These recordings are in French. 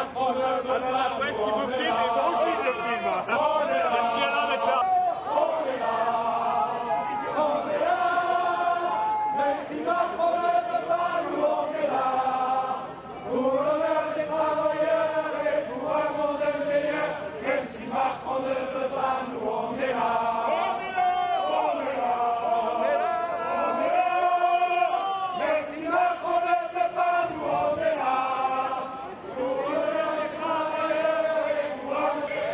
la presse qui me filme et moi aussi je le filme. Merci Alain d'être là. Même si Macron ne veut pas, nous on est là. Pour l'honneur des travailleurs et pour un monde meilleur. Même si Macron ne veut pas, nous on est là. On est là, on est là, on est là, on est là. Même si Macron ne veut pas, nous on est là. Pour l'honneur des travailleurs et pour un monde meilleur.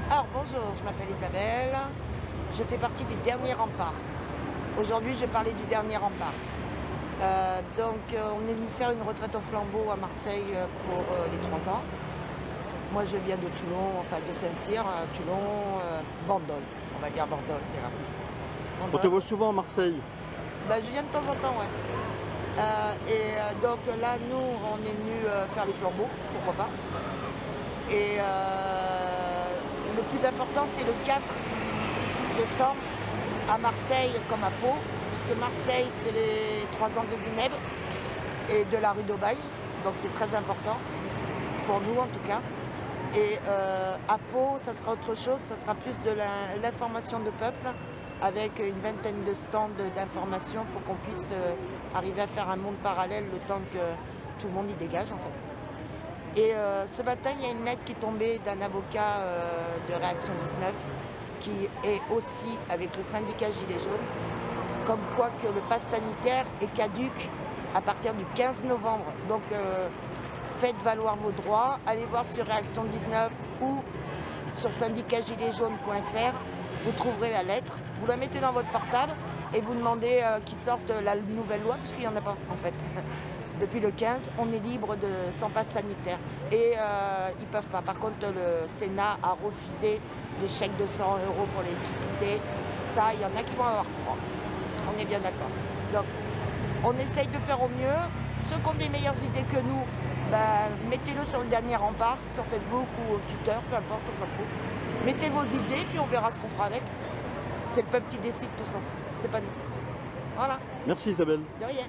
Alors bonjour, je m'appelle Isabelle, je fais partie du dernier rempart. Aujourd'hui je vais parler du dernier rempart. On est venu faire une retraite au flambeau à Marseille pour les 3 ans. Moi je viens de Toulon, enfin de Saint-Cyr, Toulon, Bandol, on va dire Bandol, c'est rapide. On te voit souvent à Marseille. Je viens de temps en temps, ouais. Donc là nous on est venu faire les flambeaux, pourquoi pas. Et le plus important, c'est le 4 décembre à Marseille comme à Pau, puisque Marseille, c'est les 3 ans de Zineb et de la rue d'Aubagne, donc c'est très important, pour nous en tout cas. Et à Pau, ça sera autre chose, ça sera plus de l'information de peuple, avec une vingtaine de stands d'information pour qu'on puisse arriver à faire un monde parallèle le temps que tout le monde y dégage en fait. Et ce matin, il y a une lettre qui est tombée d'un avocat de Réaction 19 qui est aussi avec le syndicat Gilets jaunes, comme quoi que le pass sanitaire est caduc à partir du 15 novembre. Donc faites valoir vos droits, allez voir sur Réaction 19 ou sur syndicatgiletsjaunes.fr, vous trouverez la lettre, vous la mettez dans votre portable et vous demandez qu'ils sortent la nouvelle loi, puisqu'il n'y en a pas en fait. Depuis le 15, on est libre sans passe sanitaire. Et ils ne peuvent pas. Par contre, le Sénat a refusé les chèques de 100 € pour l'électricité. Ça, il y en a qui vont avoir froid. On est bien d'accord. Donc, on essaye de faire au mieux. Ceux qui ont des meilleures idées que nous, mettez-le sur le dernier rempart, sur Facebook ou au Twitter, peu importe, on s'en fout. Mettez vos idées, puis on verra ce qu'on fera avec. C'est le peuple qui décide tout ça. C'est pas nous. Voilà. Merci Isabelle. De rien.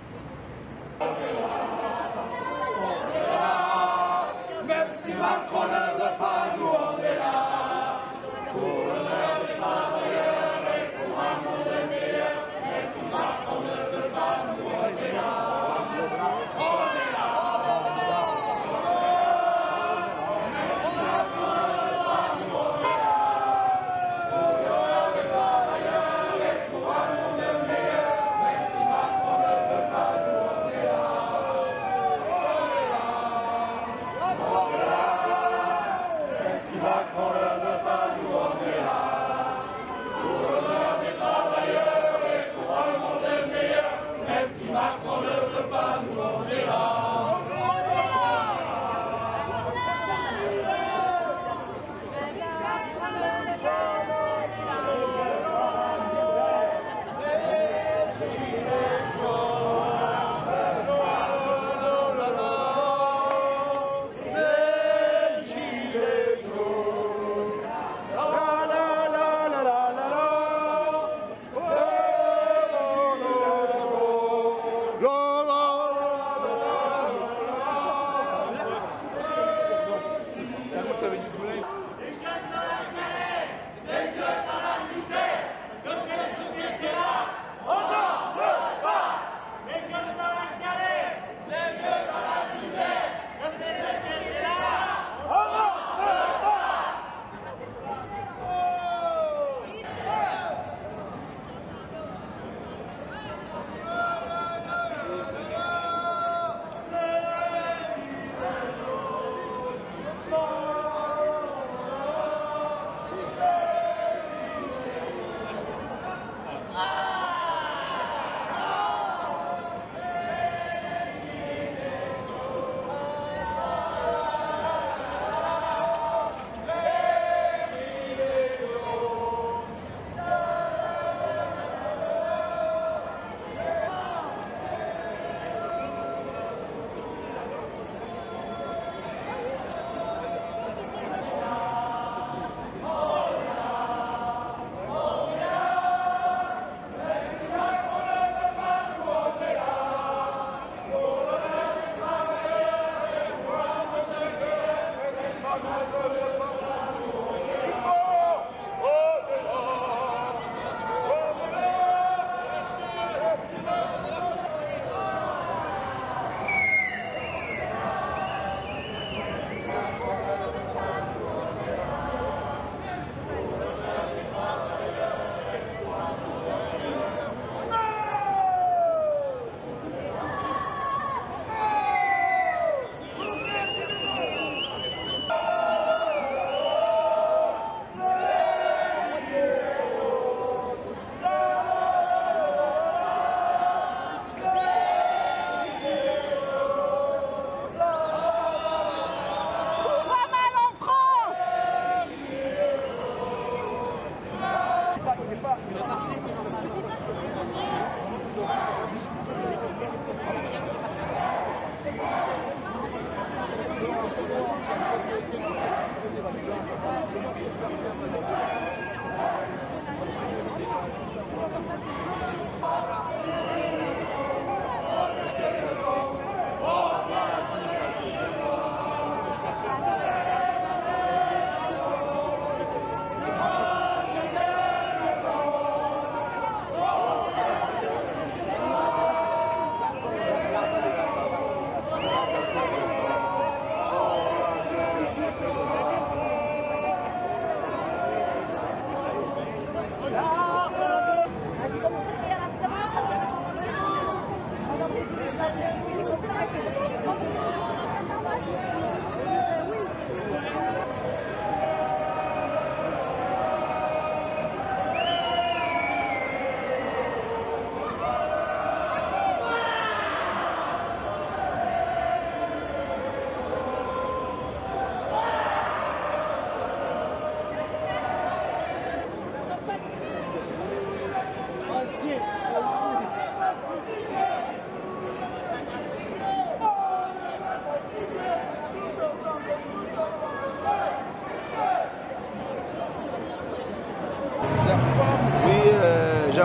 Même si Macron ne veut pas, nous on est là. Pour l'honneur des travailleurs et pour un monde meilleur. Même si Macron ne veut pas, nous on est là. On est là. Même si Macron ne veut pas, nous on est là. Pour l'honneur des travailleurs et pour un monde meilleur. Même si Macron ne veut pas, nous on est là. On est là. Même si Macron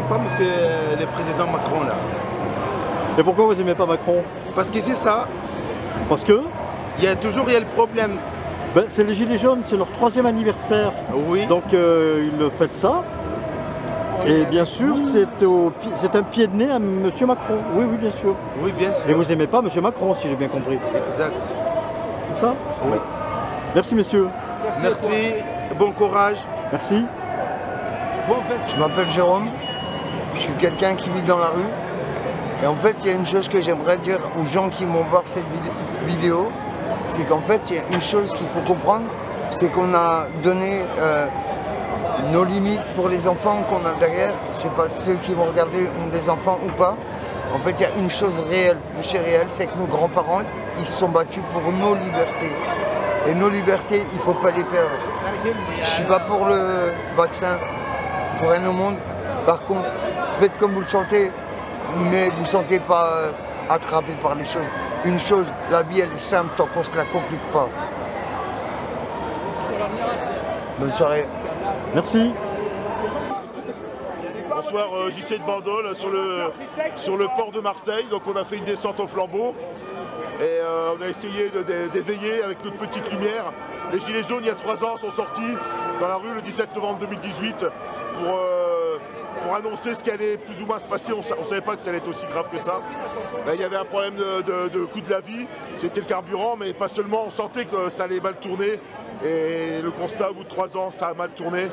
j'aime pas monsieur le président Macron là. Et pourquoi vous aimez pas Macron? Parce que c'est ça, Parce que il y a le problème. ben, c'est les Gilets jaunes, c'est leur 3e anniversaire. Oui. Donc ils fêtent ça. Et bien sûr, c'est un pied de nez à M. Macron. Oui, oui, bien sûr. Oui, bien sûr. Et vous aimez pas M. Macron, si j'ai bien compris. Exact. C'est ça? Oui. Merci, messieurs. Merci, bon courage. Merci. Je m'appelle Jérôme, je suis quelqu'un qui vit dans la rue. Et en fait, il y a une chose que j'aimerais dire aux gens qui vont voir cette vidéo, c'est qu'en fait, il y a une chose qu'il faut comprendre, c'est qu'on a donné nos limites pour les enfants qu'on a derrière. Je sais pas ceux qui vont regarder ont des enfants ou pas. En fait, il y a une chose réelle, de chez réel, c'est que nos grands-parents, ils se sont battus pour nos libertés. Et nos libertés, il ne faut pas les perdre. Je ne suis pas pour le vaccin, pour rien au monde. Par contre, faites comme vous le sentez, mais vous ne sentez pas attrapé par les choses. Une chose, la vie elle est simple tant qu'on ne se la complique pas. Bonne soirée. Merci. Bonsoir, JC de Bandol sur le port de Marseille. Donc on a fait une descente au flambeau et on a essayé d'éveiller avec notre petite lumière. Les Gilets jaunes, il y a 3 ans, sont sortis dans la rue le 17 novembre 2018 pour annoncer ce qui allait plus ou moins se passer. On ne savait pas que ça allait être aussi grave que ça. Là, il y avait un problème de coût de la vie, c'était le carburant, mais pas seulement, on sentait que ça allait mal tourner. Et le constat, au bout de 3 ans, ça a mal tourné.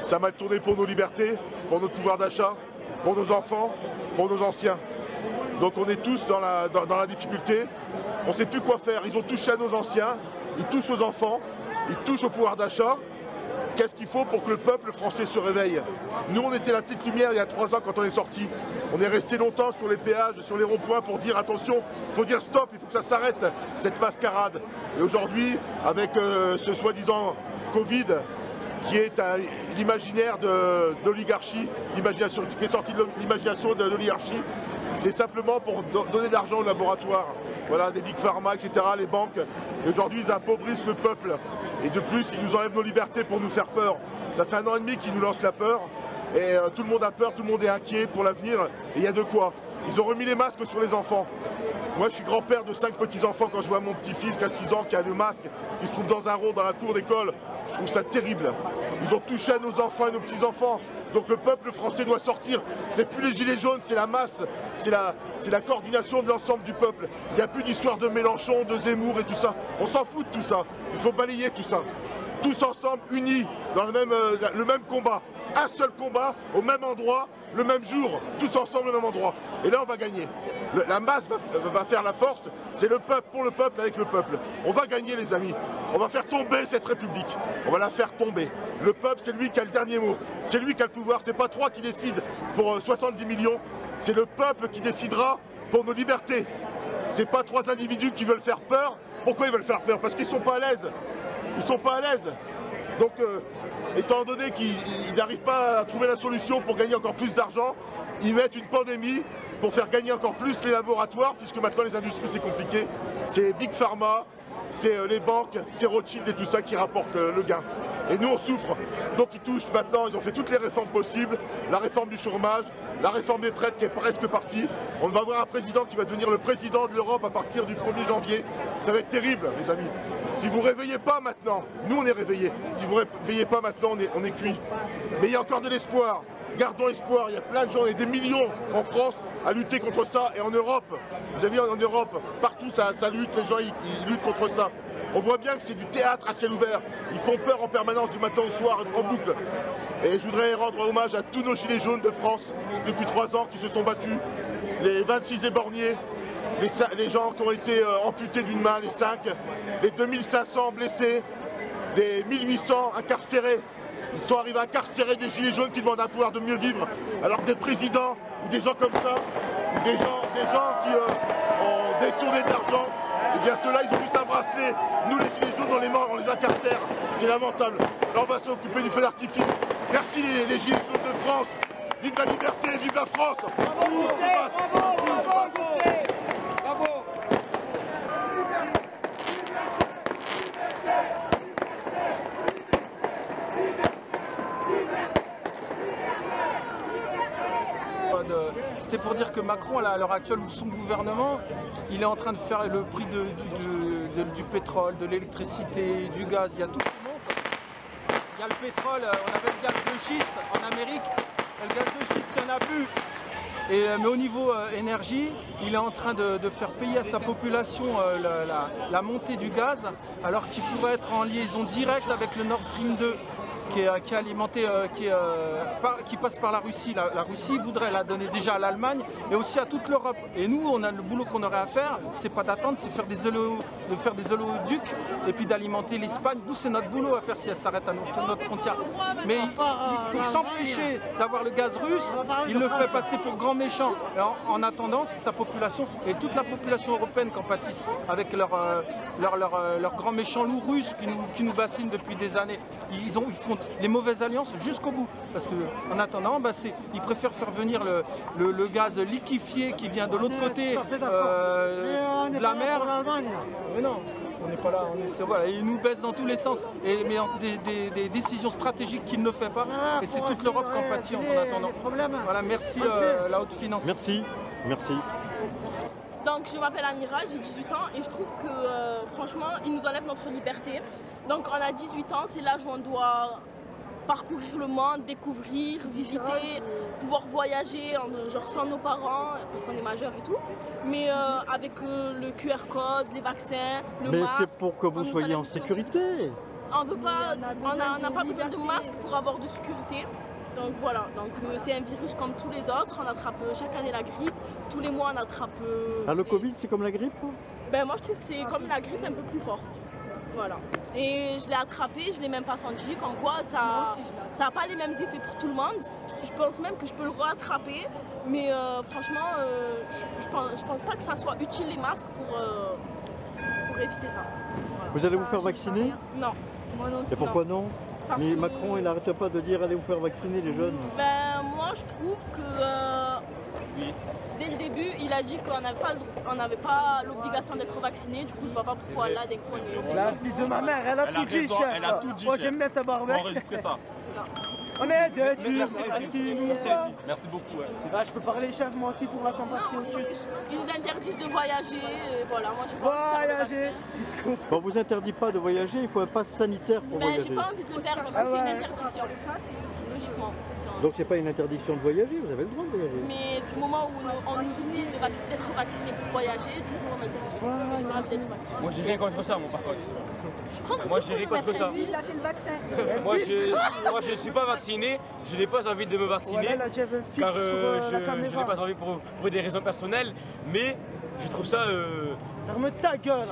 Ça a mal tourné pour nos libertés, pour notre pouvoir d'achat, pour nos enfants, pour nos anciens. Donc on est tous dans la difficulté. On ne sait plus quoi faire. Ils ont touché à nos anciens, ils touchent aux enfants, ils touchent au pouvoir d'achat. Qu'est-ce qu'il faut pour que le peuple français se réveille? Nous, on était la petite lumière il y a 3 ans quand on est sortis. On est resté longtemps sur les péages, sur les ronds-points pour dire attention, il faut dire stop, il faut que ça s'arrête, cette mascarade. Et aujourd'hui, avec ce soi-disant Covid, qui est l'imaginaire de l'oligarchie, qui est sorti de l'imagination de l'oligarchie, c'est simplement pour donner de l'argent aux laboratoires, voilà, des big pharma, etc., les banques. Et aujourd'hui, ils appauvrissent le peuple. Et de plus, ils nous enlèvent nos libertés pour nous faire peur. Ça fait 1 an et demi qu'ils nous lancent la peur. Et tout le monde a peur, tout le monde est inquiet pour l'avenir. Et il y a de quoi. Ils ont remis les masques sur les enfants. Moi, je suis grand-père de 5 petits-enfants. Quand je vois mon petit-fils qui a 6 ans, qui a le masque, qui se trouve dans un rond dans la cour d'école, je trouve ça terrible. Ils ont touché à nos enfants et nos petits-enfants. Donc le peuple français doit sortir. C'est plus les gilets jaunes, c'est la masse, c'est la coordination de l'ensemble du peuple. Il n'y a plus d'histoire de Mélenchon, de Zemmour et tout ça. On s'en fout de tout ça. Il faut balayer tout ça. Tous ensemble, unis, dans le même combat. Un seul combat, au même endroit, le même jour. Tous ensemble, au même endroit. Et là, on va gagner. La masse va faire la force. C'est le peuple, pour le peuple, avec le peuple. On va gagner, les amis. On va faire tomber cette République. On va la faire tomber. Le peuple, c'est lui qui a le dernier mot. C'est lui qui a le pouvoir. C'est pas 3 qui décident pour 70 millions. C'est le peuple qui décidera pour nos libertés. C'est pas 3 individus qui veulent faire peur. Pourquoi ils veulent faire peur? Parce qu'ils sont pas à l'aise. Ils sont pas à l'aise. Donc, étant donné qu'ils n'arrivent pas à trouver la solution pour gagner encore plus d'argent, ils mettent une pandémie pour faire gagner encore plus les laboratoires, puisque maintenant les industries c'est compliqué. C'est Big Pharma, c'est les banques, c'est Rothschild et tout ça qui rapportent le gain. Et nous on souffre. Donc ils touchent maintenant, ils ont fait toutes les réformes possibles, la réforme du chômage, la réforme des traites qui est presque partie. On va avoir un président qui va devenir le président de l'Europe à partir du 1er janvier. Ça va être terrible, les amis. Si vous ne réveillez pas maintenant, nous on est réveillés. Si vous ne réveillez pas maintenant, on est cuit. Mais il y a encore de l'espoir. Gardons espoir, il y a plein de gens, et des millions en France à lutter contre ça. Et en Europe, vous avez vu en Europe, partout ça lutte, les gens ils luttent contre ça. On voit bien que c'est du théâtre à ciel ouvert. Ils font peur en permanence du matin au soir en boucle. Et je voudrais rendre hommage à tous nos gilets jaunes de France depuis 3 ans qui se sont battus. Les 26 éborgnés, les gens qui ont été amputés d'une main, les 5, les 2500 blessés, les 1800 incarcérés. Ils sont arrivés à incarcérer des gilets jaunes qui demandent un pouvoir de mieux vivre, alors que des présidents ou des gens comme ça, ou des gens qui ont détourné de l'argent, eh bien ceux-là ils ont juste un bracelet. Nous les gilets jaunes on les mord, on les incarcère. C'est lamentable. Là on va s'occuper du feu d'artifice. Merci les gilets jaunes de France. Vive la liberté, vive la France. Bravo. C'était pour dire que Macron, là, à l'heure actuelle, ou son gouvernement, il est en train de faire le prix du pétrole, de l'électricité, du gaz, il y a tout qui monte. Il y a le pétrole, on avait le gaz de schiste en Amérique, le gaz de schiste, il n'y en a plus. Mais au niveau énergie, il est en train de faire payer à sa population la montée du gaz, alors qu'il pourrait être en liaison directe avec le Nord Stream 2. Qui est alimenté, qui passe par la Russie. La Russie voudrait la donner déjà à l'Allemagne et aussi à toute l'Europe. Et nous, on a le boulot qu'on aurait à faire, c'est pas d'attendre, c'est de faire des oléoducs et puis d'alimenter l'Espagne. Nous, c'est notre boulot à faire si elle s'arrête à notre frontière. Mais pour s'empêcher d'avoir le gaz russe, il le fait passer pour grand méchant. Et en attendant, c'est sa population et toute la population européenne qui en pâtissent avec leurs grands méchants loups russes qui nous bassinent depuis des années. Ils font les mauvaises alliances jusqu'au bout. Parce qu'en attendant, ils préfèrent faire venir le gaz liquéfié qui vient de l'autre côté de la mer. Mais non, on n'est pas là. Voilà, ils nous baissent dans tous les sens. Mais des décisions stratégiques qu'il ne fait pas. Et c'est toute l'Europe qui en pâtit en attendant. Voilà, merci la haute finance. Merci. Donc je m'appelle Anira, j'ai 18 ans et je trouve que franchement, ils nous enlèvent notre liberté. Donc on a 18 ans, c'est l'âge où on doit parcourir le monde, découvrir, visiter, pouvoir voyager genre sans nos parents, parce qu'on est majeur et tout. Mais avec le QR code, les vaccins, le masque. Mais c'est pour que vous soyez en sécurité. On veut pas, on n'a pas besoin de masque pour avoir de sécurité. Donc voilà, c'est un virus comme tous les autres, on attrape chaque année la grippe, tous les mois on attrape... le Covid c'est comme la grippe? Ben moi je trouve que c'est comme la grippe un peu plus forte. Voilà. Et je l'ai attrapé, je l'ai même pas senti, comme quoi ça n'a pas les mêmes effets pour tout le monde. Je pense même que je peux le rattraper, mais franchement je pense pas que ça soit utile les masques pour éviter ça. Voilà. Vous allez vous faire vacciner? Non. Moi non. Et pourquoi non? Mais Macron, il n'arrête pas de dire allez vous faire vacciner les jeunes. Ben moi je trouve que dès le début, il a dit qu'on n'avait pas l'obligation d'être vacciné. Du coup, je vois pas pourquoi là, dès qu'on est... La fille de ma mère, elle a tout dit, chef. Elle a tout dit, moi, j'aime bien ta barbe. Enregistrez ça. C'est ça. On est deux, Merci beaucoup. Je peux parler, chef, moi aussi, pour la campagne. Ils nous interdisent de voyager. Et voilà, moi, j'ai pas envie de voyager. On vous interdit pas de voyager, il faut un pass sanitaire pour voyager. Mais j'ai pas envie de le faire, du coup, c'est une interdiction. Logiquement. Donc c'est pas une interdiction de voyager, vous avez le droit de voyager. Mais du moment où on nous oblige d'être vacciné pour voyager, du coup on m'interdit. Parce que j'ai pas envie d'être vacciné. Moi j'ai rien contre ça, par contre. Moi j'ai rien contre ça. Il a fait le vaccin. Moi je suis pas vacciné, je n'ai pas envie de me vacciner. Car je n'ai pas envie pour des raisons personnelles. Mais je trouve ça... Ferme ta gueule.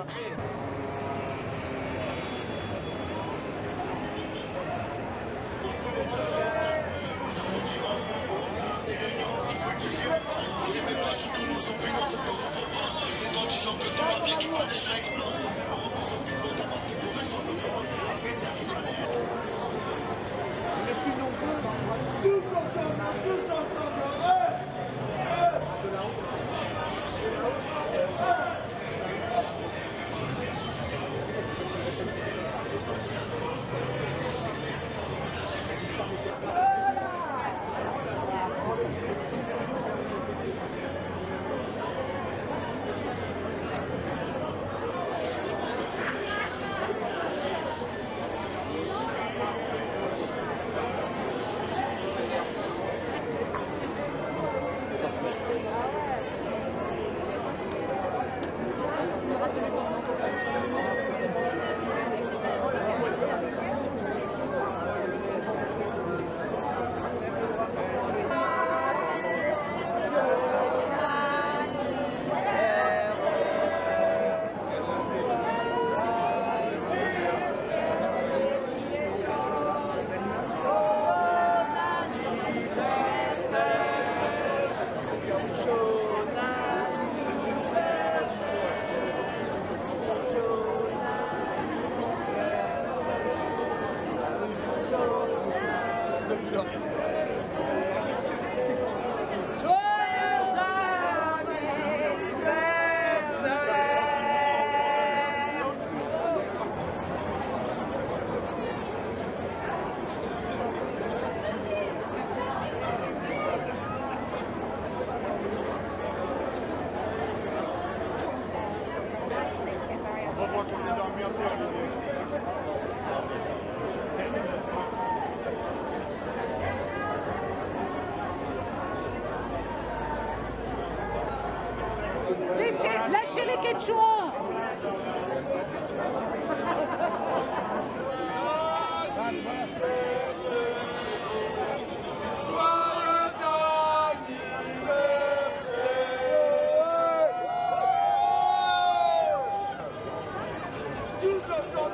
Allez, Quechua! Tous ensemble,